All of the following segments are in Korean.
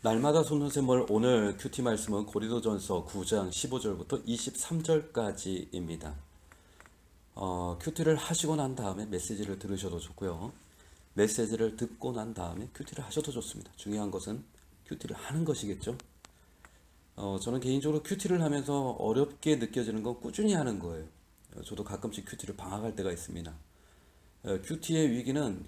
날마다 속는 샘물 오늘 큐티 말씀은 고린도전서 9장 15절부터 23절까지입니다. 큐티를 하시고 난 다음에 메시지를 들으셔도 좋고요. 메시지를 듣고 난 다음에 큐티를 하셔도 좋습니다. 중요한 것은 큐티를 하는 것이겠죠. 저는 개인적으로 큐티를 하면서 어렵게 느껴지는 건 꾸준히 하는 거예요. 저도 가끔씩 큐티를 방학할 때가 있습니다. 큐티의 위기는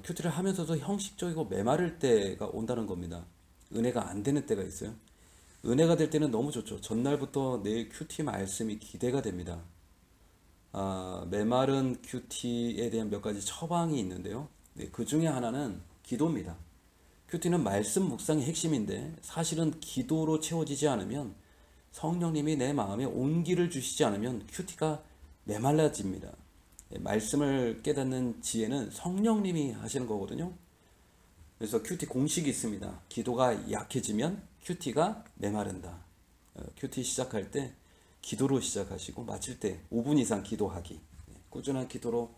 큐티를 하면서도 형식적이고 메마를 때가 온다는 겁니다. 은혜가 안 되는 때가 있어요. 은혜가 될 때는 너무 좋죠. 전날부터 내일 큐티 말씀이 기대가 됩니다. 메마른 큐티에 대한 몇 가지 처방이 있는데요. 그 중에 하나는 기도입니다. 큐티는 말씀 묵상의 핵심인데 사실은 기도로 채워지지 않으면, 성령님이 내 마음에 온기를 주시지 않으면 큐티가 메말라집니다. 말씀을 깨닫는 지혜는 성령님이 하시는 거거든요. 그래서 큐티 공식이 있습니다. 기도가 약해지면 큐티가 메마른다. 큐티 시작할 때 기도로 시작하시고 마칠 때 5분 이상 기도하기. 꾸준한 큐티로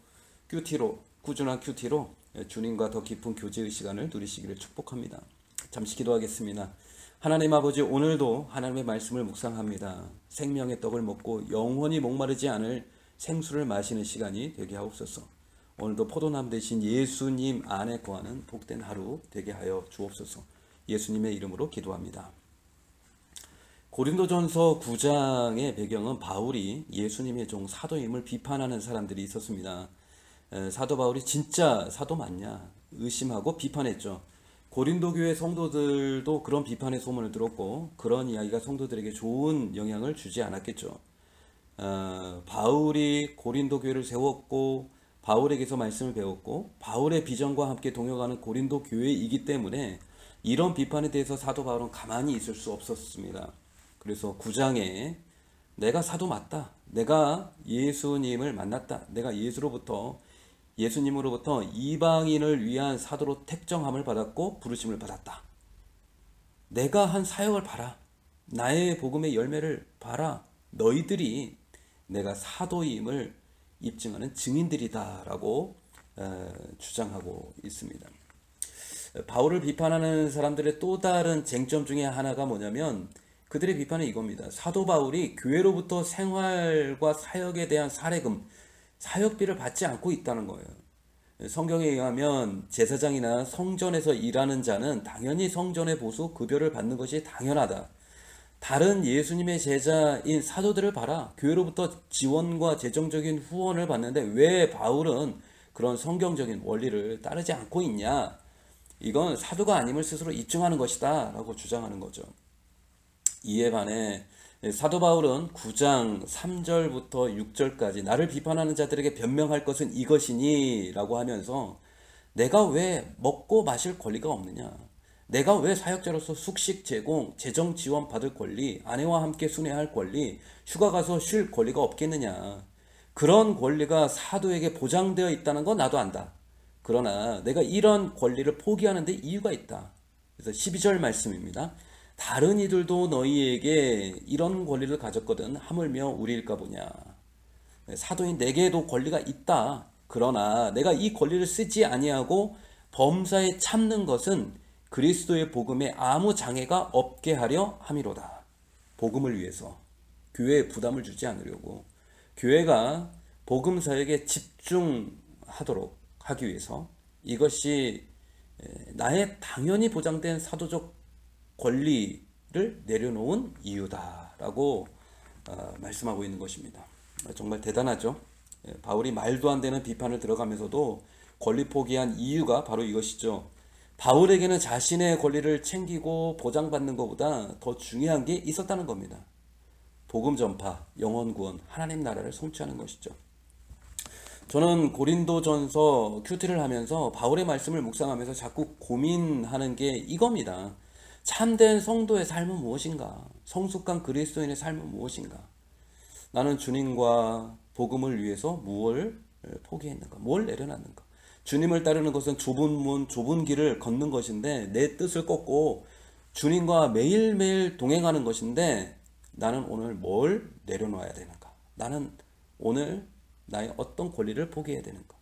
주님과 더 깊은 교제의 시간을 누리시기를 축복합니다. 잠시 기도하겠습니다. 하나님 아버지, 오늘도 하나님의 말씀을 묵상합니다. 생명의 떡을 먹고 영원히 목마르지 않을 생수를 마시는 시간이 되게 하옵소서. 오늘도 포도나무 대신 예수님 안에 거하는 복된 하루 되게 하여 주옵소서. 예수님의 이름으로 기도합니다. 고린도전서 9장의 배경은 바울이 예수님의 종 사도임을 비판하는 사람들이 있었습니다. 사도 바울이 진짜 사도 맞냐 의심하고 비판했죠. 고린도 교회 성도들도 그런 비판의 소문을 들었고 그런 이야기가 성도들에게 좋은 영향을 주지 않았겠죠. 바울이 고린도 교회를 세웠고 바울에게서 말씀을 배웠고 바울의 비전과 함께 동역하는 고린도 교회이기 때문에 이런 비판에 대해서 사도 바울은 가만히 있을 수 없었습니다. 그래서 9장에 내가 사도 맞다, 내가 예수님을 만났다, 내가 예수님으로부터 이방인을 위한 사도로 택정함을 받았고 부르심을 받았다, 내가 한 사역을 봐라, 나의 복음의 열매를 봐라, 너희들이 내가 사도임을 입증하는 증인들이다 라고 주장하고 있습니다. 바울을 비판하는 사람들의 또 다른 쟁점 중에 하나가 뭐냐면 그들의 비판은 이겁니다. 사도 바울이 교회로부터 생활과 사역에 대한 사례금, 사역비를 받지 않고 있다는 거예요. 성경에 의하면 제사장이나 성전에서 일하는 자는 당연히 성전의 보수 급여를 받는 것이 당연하다. 다른 예수님의 제자인 사도들을 봐라. 교회로부터 지원과 재정적인 후원을 받는데 왜 바울은 그런 성경적인 원리를 따르지 않고 있냐? 이건 사도가 아님을 스스로 입증하는 것이다 라고 주장하는 거죠. 이에 반해 사도 바울은 9장 3절부터 6절까지 나를 비판하는 자들에게 변명할 것은 이것이니 라고 하면서 내가 왜 먹고 마실 권리가 없느냐? 내가 왜 사역자로서 숙식 제공, 재정 지원 받을 권리, 아내와 함께 순회할 권리, 휴가 가서 쉴 권리가 없겠느냐? 그런 권리가 사도에게 보장되어 있다는 건 나도 안다. 그러나 내가 이런 권리를 포기하는 데 이유가 있다. 그래서 12절 말씀입니다. 다른 이들도 너희에게 이런 권리를 가졌거든 하물며 우리일까 보냐. 사도인 내게도 권리가 있다. 그러나 내가 이 권리를 쓰지 아니하고 범사에 참는 것은 그리스도의 복음에 아무 장애가 없게 하려 함이로다. 복음을 위해서 교회에 부담을 주지 않으려고, 교회가 복음 사역에 집중하도록 하기 위해서, 이것이 나의 당연히 보장된 사도적 권리를 내려놓은 이유다라고 말씀하고 있는 것입니다. 정말 대단하죠. 바울이 말도 안 되는 비판을 들어가면서도 권리 포기한 이유가 바로 이것이죠. 바울에게는 자신의 권리를 챙기고 보장받는 것보다 더 중요한 게 있었다는 겁니다. 복음 전파, 영혼 구원, 하나님 나라를 성취하는 것이죠. 저는 고린도전서 큐티를 하면서 바울의 말씀을 묵상하면서 자꾸 고민하는 게 이겁니다. 참된 성도의 삶은 무엇인가? 성숙한 그리스도인의 삶은 무엇인가? 나는 주님과 복음을 위해서 무엇을 포기했는가? 뭘 내려놨는가? 주님을 따르는 것은 좁은 문, 좁은 길을 걷는 것인데, 내 뜻을 꺾고 주님과 매일매일 동행하는 것인데, 나는 오늘 뭘 내려놔야 되는가? 나는 오늘 나의 어떤 권리를 포기해야 되는가?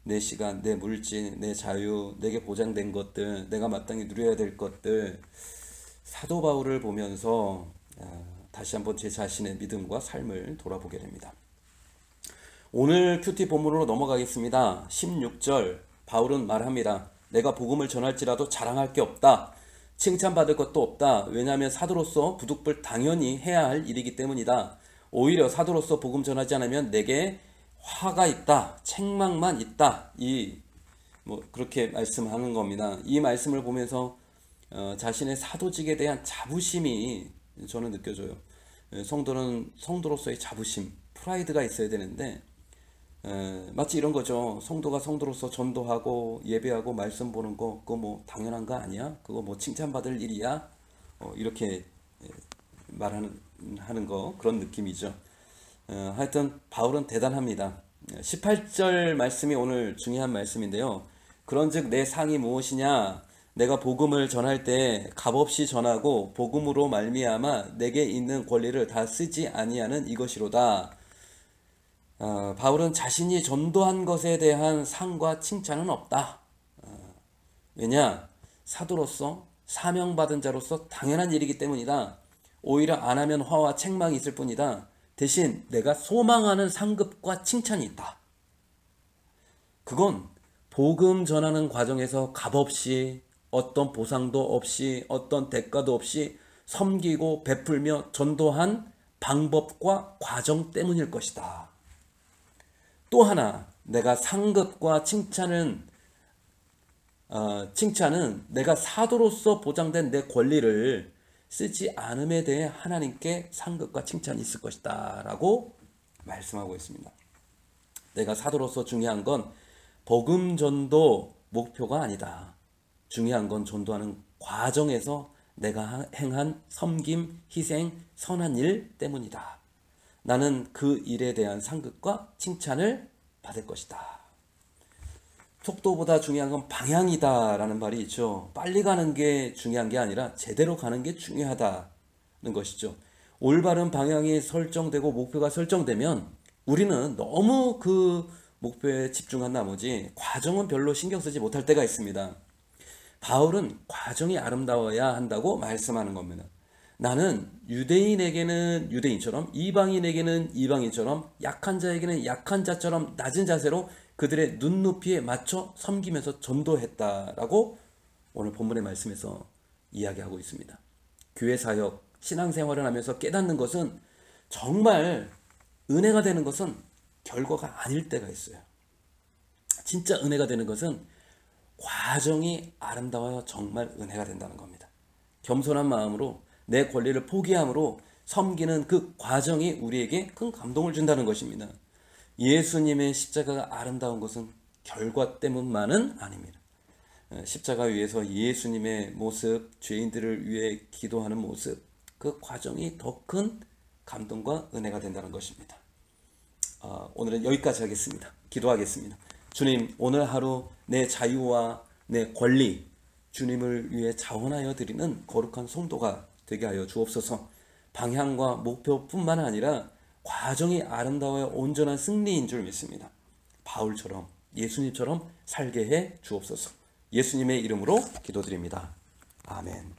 내 시간, 내 물질, 내 자유, 내게 보장된 것들, 내가 마땅히 누려야 될 것들, 사도 바울을 보면서 다시 한번 제 자신의 믿음과 삶을 돌아보게 됩니다. 오늘 큐티 본문으로 넘어가겠습니다. 16절 바울은 말합니다. 내가 복음을 전할지라도 자랑할 게 없다. 칭찬받을 것도 없다. 왜냐하면 사도로서 부득불 당연히 해야 할 일이기 때문이다. 오히려 사도로서 복음 전하지 않으면 내게 화가 있다. 책망만 있다. 그렇게 말씀하는 겁니다. 이 말씀을 보면서 자신의 사도직에 대한 자부심이 저는 느껴져요. 성도는 성도로서의 자부심, 프라이드가 있어야 되는데 마치 이런 거죠. 성도가 성도로서 전도하고 예배하고 말씀 보는 거 그거 뭐 당연한 거 아니야? 그거 뭐 칭찬받을 일이야? 이렇게 말하는 거 그런 느낌이죠. 하여튼 바울은 대단합니다. 18절 말씀이 오늘 중요한 말씀인데요. 그런즉 내 상이 무엇이냐? 내가 복음을 전할 때 값없이 전하고 복음으로 말미암아 내게 있는 권리를 다 쓰지 아니하는 이것이로다. 바울은 자신이 전도한 것에 대한 상과 칭찬은 없다. 왜냐? 사도로서 사명받은 자로서 당연한 일이기 때문이다. 오히려 안 하면 화와 책망이 있을 뿐이다. 대신 내가 소망하는 상급과 칭찬이 있다. 그건 복음 전하는 과정에서 값없이 어떤 보상도 없이 어떤 대가도 없이 섬기고 베풀며 전도한 방법과 과정 때문일 것이다. 또 하나 내가 상급과 칭찬은 내가 사도로서 보장된 내 권리를 쓰지 않음에 대해 하나님께 상급과 칭찬이 있을 것이다 라고 말씀하고 있습니다. 내가 사도로서 중요한 건 복음 전도 목표가 아니다. 중요한 건 전도하는 과정에서 내가 행한 섬김, 희생, 선한 일 때문이다. 나는 그 일에 대한 상급과 칭찬을 받을 것이다. 속도보다 중요한 건 방향이다 라는 말이 있죠. 빨리 가는 게 중요한 게 아니라 제대로 가는 게 중요하다는 것이죠. 올바른 방향이 설정되고 목표가 설정되면 우리는 너무 그 목표에 집중한 나머지 과정은 별로 신경 쓰지 못할 때가 있습니다. 바울은 과정이 아름다워야 한다고 말씀하는 겁니다. 나는 유대인에게는 유대인처럼 이방인에게는 이방인처럼 약한 자에게는 약한 자처럼 낮은 자세로 그들의 눈높이에 맞춰 섬기면서 전도했다라고 오늘 본문의 말씀에서 이야기하고 있습니다. 교회 사역, 신앙생활을 하면서 깨닫는 것은 정말 은혜가 되는 것은 결과가 아닐 때가 있어요. 진짜 은혜가 되는 것은 과정이 아름다워야 정말 은혜가 된다는 겁니다. 겸손한 마음으로 내 권리를 포기함으로 섬기는 그 과정이 우리에게 큰 감동을 준다는 것입니다. 예수님의 십자가가 아름다운 것은 결과 때문만은 아닙니다. 십자가 위에서 예수님의 모습, 죄인들을 위해 기도하는 모습, 그 과정이 더 큰 감동과 은혜가 된다는 것입니다. 오늘은 여기까지 하겠습니다. 기도하겠습니다. 주님, 오늘 하루 내 자유와 내 권리, 주님을 위해 자원하여 드리는 거룩한 성도가 되게 하여 주옵소서. 방향과 목표뿐만 아니라 과정이 아름다워야 온전한 승리인 줄 믿습니다. 바울처럼 예수님처럼 살게 해 주옵소서. 예수님의 이름으로 기도드립니다. 아멘.